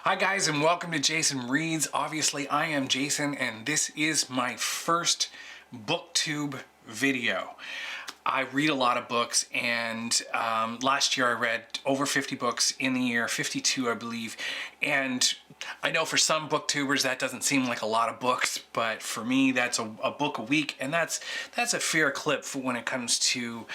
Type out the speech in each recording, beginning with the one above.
Hi guys, and welcome to Jason Reads. Obviously I am Jason and this is my first Booktube video. I read a lot of books, and last year I read over 50 books in the year, 52 I believe, and I know for some booktubers that doesn't seem like a lot of books, but for me that's a book a week, and that's a fair clip for when it comes to,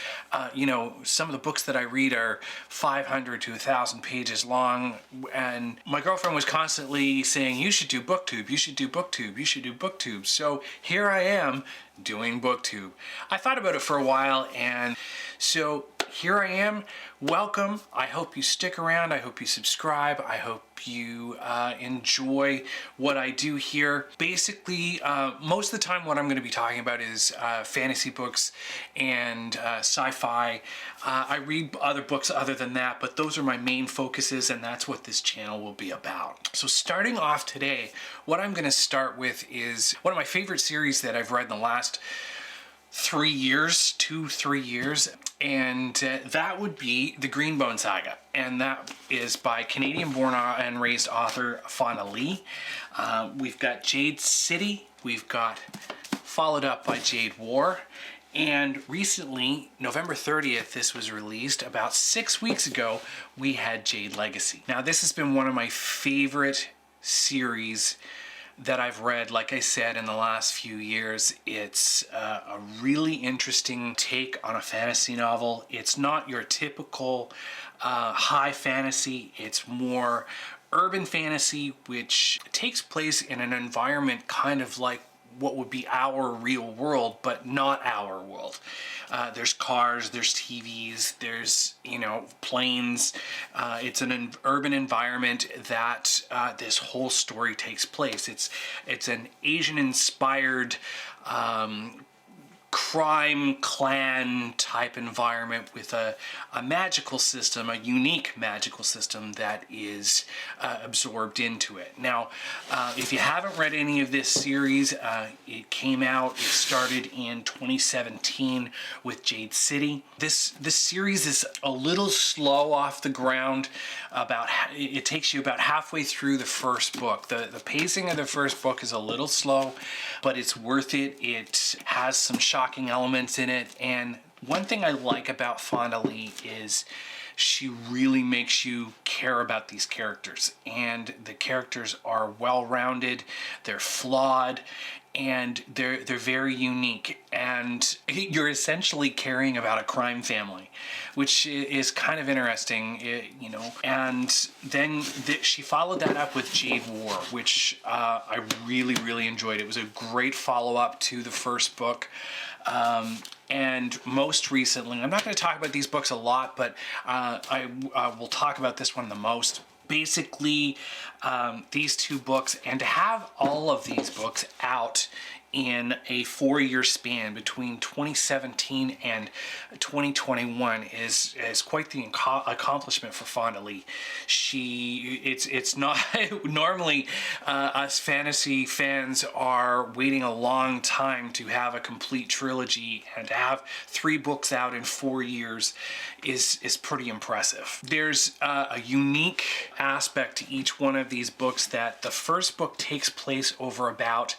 you know, some of the books that I read are 500 to 1,000 pages long, and my girlfriend was constantly saying, you should do Booktube, you should do Booktube, you should do Booktube, so here I am doing Booktube. I thought about it for a while, and so here I am. Welcome. I hope you stick around. I hope you subscribe. I hope you enjoy what I do here. Basically, most of the time what I'm going to be talking about is fantasy books and sci-fi. I read other books other than that, but those are my main focuses, and that's what this channel will be about. So starting off today, what I'm going to start with is one of my favorite series that I've read in the last 3 years, 2-3 years, and that would be the Greenbone Saga, and that is by Canadian-born and raised author Fonda Lee. We've got Jade City, we've got followed up by Jade War, and recently, November 30th, this was released. About 6 weeks ago, we had Jade Legacy. Now this has been one of my favorite series that I've read, like I said, in the last few years. It's a really interesting take on a fantasy novel. It's not your typical high fantasy. It's more urban fantasy, which takes place in an environment kind of like what would be our real world, but not our world. There's cars, there's TVs, there's, you know, planes. It's an urban environment that this whole story takes place. It's an Asian-inspired crime clan type environment with a magical system, a unique magical system that is absorbed into it. Now, if you haven't read any of this series, it came out, it started in 2017 with Jade City. This series is a little slow off the ground. It takes you about halfway through the first book. The pacing of the first book is a little slow, but it's worth it. It has some shocking elements in it, and one thing I like about Fonda Lee is she really makes you care about these characters, and the characters are well-rounded, they're flawed, and they're very unique, and you're essentially caring about a crime family, which is kind of interesting, you know. And then she followed that up with Jade War, which I really enjoyed. It was a great follow-up to the first book. And most recently, I'm not going to talk about these books a lot, but I will talk about this one the most. Basically, these two books, and to have all of these books out in a 4-year span between 2017 and 2021 is quite the accomplishment for Fonda Lee. It's not normally us fantasy fans are waiting a long time to have a complete trilogy, and to have 3 books out in 4 years is pretty impressive. There's a unique aspect to each one of these books, that the first book takes place over about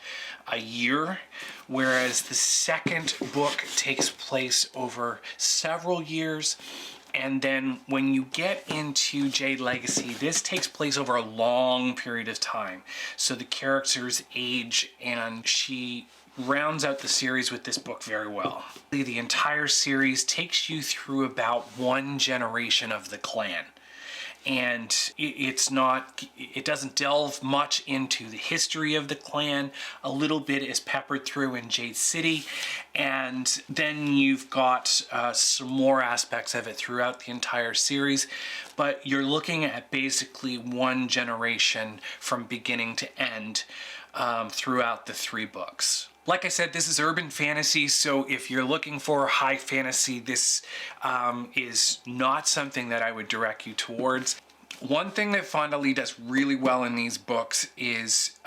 a year, whereas the second book takes place over several years. And then when you get into Jade Legacy, this takes place over a long period of time. So the characters age, and she rounds out the series with this book very well. The entire series takes you through about 1 generation of the clan. And it doesn't delve much into the history of the clan. A little bit is peppered through in Jade City, and then you've got some more aspects of it throughout the entire series, but you're looking at basically 1 generation from beginning to end throughout the 3 books. Like I said, this is urban fantasy, so if you're looking for high fantasy, this is not something that I would direct you towards. One thing that Fonda Lee does really well in these books is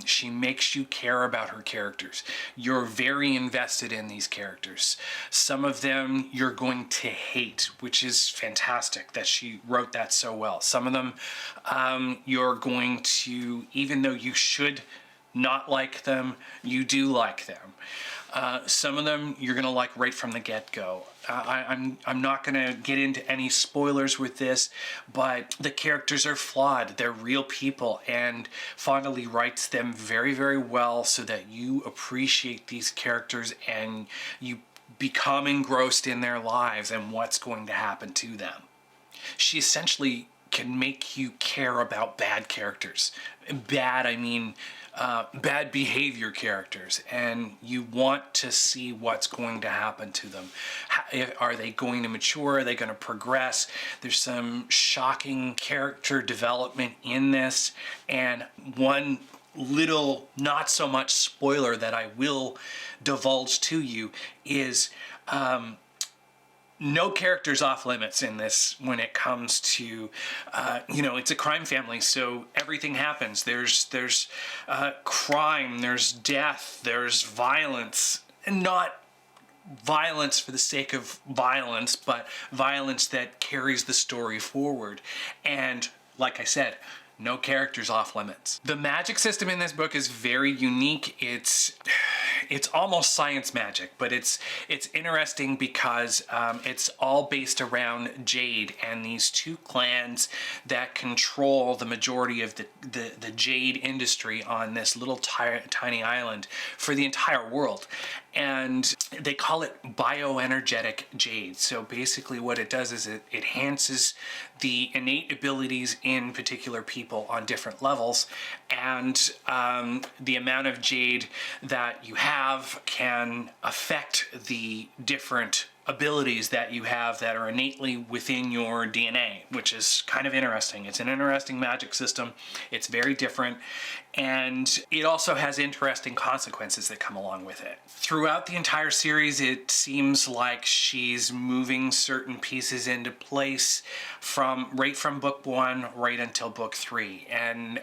she makes you care about her characters. You're very invested in these characters. Some of them you're going to hate, which is fantastic that she wrote that so well. Some of them you're going to, even though you should not like them, you do like them. Some of them you're gonna like right from the get-go. I'm not gonna get into any spoilers with this, but the characters are flawed. They're real people, and Fonda Lee writes them very, very well so that you appreciate these characters and you become engrossed in their lives and what's going to happen to them. She essentially can make you care about bad characters. Bad, I mean, bad behavior characters, and you want to see what's going to happen to them. Are they going to mature? Are they going to progress? There's some shocking character development in this, and one little not so much spoiler that I will divulge to you is no character's off limits in this when it comes to, it's a crime family, so everything happens. There's crime, there's death, there's violence, and not violence for the sake of violence, but violence that carries the story forward. And like I said, no characters off limits. The magic system in this book is very unique. It's almost science magic, but it's interesting because it's all based around Jade and these two clans that control the majority of the Jade industry on this little tiny island for the entire world. And they call it bioenergetic jade. So basically what it does is it enhances the innate abilities in particular people on different levels, and the amount of jade that you have can affect the different abilities that you have that are innately within your DNA, which is kind of interesting. It's an interesting magic system. It's very different, and it also has interesting consequences that come along with it. Throughout the entire series, it seems like she's moving certain pieces into place right from book 1 right until book 3, and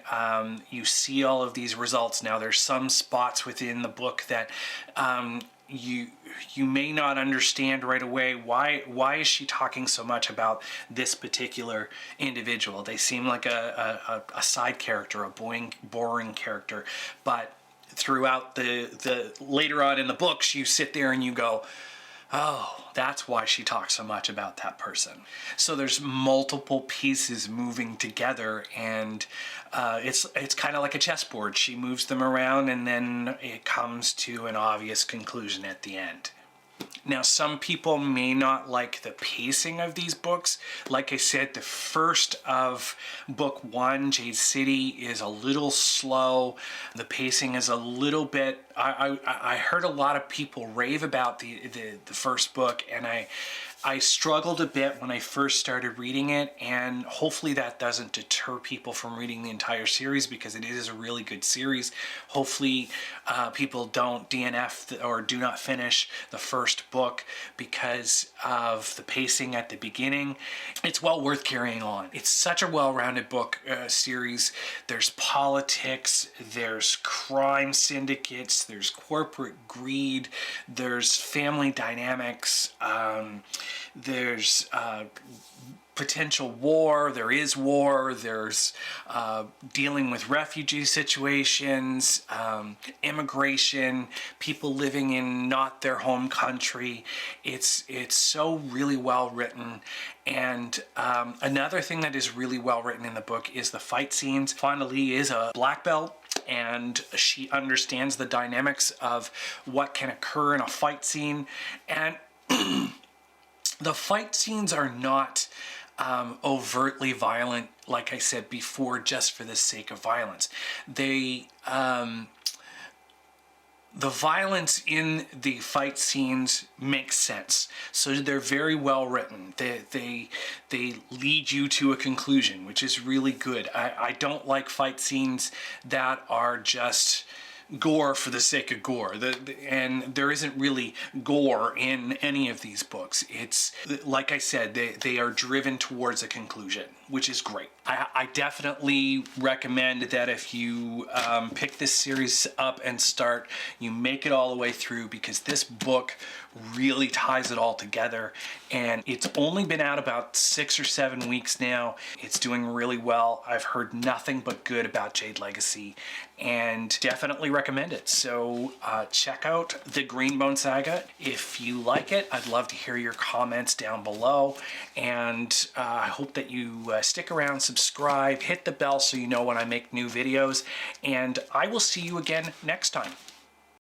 you see all of these results. Now, there's some spots within the book that you may not understand right away. Why is she talking so much about this particular individual? They seem like a side character, a boring character, but throughout the later on in the books, you sit there and you go, oh, that's why she talks so much about that person. So there's multiple pieces moving together, and it's kind of like a chessboard. She moves them around, and then it comes to an obvious conclusion at the end. Now, some people may not like the pacing of these books. Like I said, the first of book 1, Jade City, is a little slow. The pacing is a little bit... I heard a lot of people rave about the first book, and I struggled a bit when I first started reading it, and hopefully that doesn't deter people from reading the entire series, because it is a really good series. Hopefully people don't DNF or do not finish the first book because of the pacing at the beginning. It's well worth carrying on. It's such a well-rounded book series. There's politics, there's crime syndicates, there's corporate greed, there's family dynamics, there's potential war, there is war, there's dealing with refugee situations, immigration, people living in not their home country. It's so really well written. And another thing that is really well written in the book is the fight scenes. Fonda Lee is a black belt, and she understands the dynamics of what can occur in a fight scene. And the fight scenes are not overtly violent, like I said before, just for the sake of violence. The violence in the fight scenes makes sense. So they're very well written. They lead you to a conclusion, which is really good. I don't like fight scenes that are just gore for the sake of gore. And there isn't really gore in any of these books. It's, like I said, they are driven towards a conclusion. which is great. I definitely recommend that if you pick this series up and start, you make it all the way through, because this book really ties it all together. And it's only been out about 6 or 7 weeks now. It's doing really well. I've heard nothing but good about Jade Legacy, and definitely recommend it. So check out the Greenbone Saga. If you like it, I'd love to hear your comments down below. And I hope that you stick around, subscribe, hit the bell so you know when I make new videos. And I will see you again next time.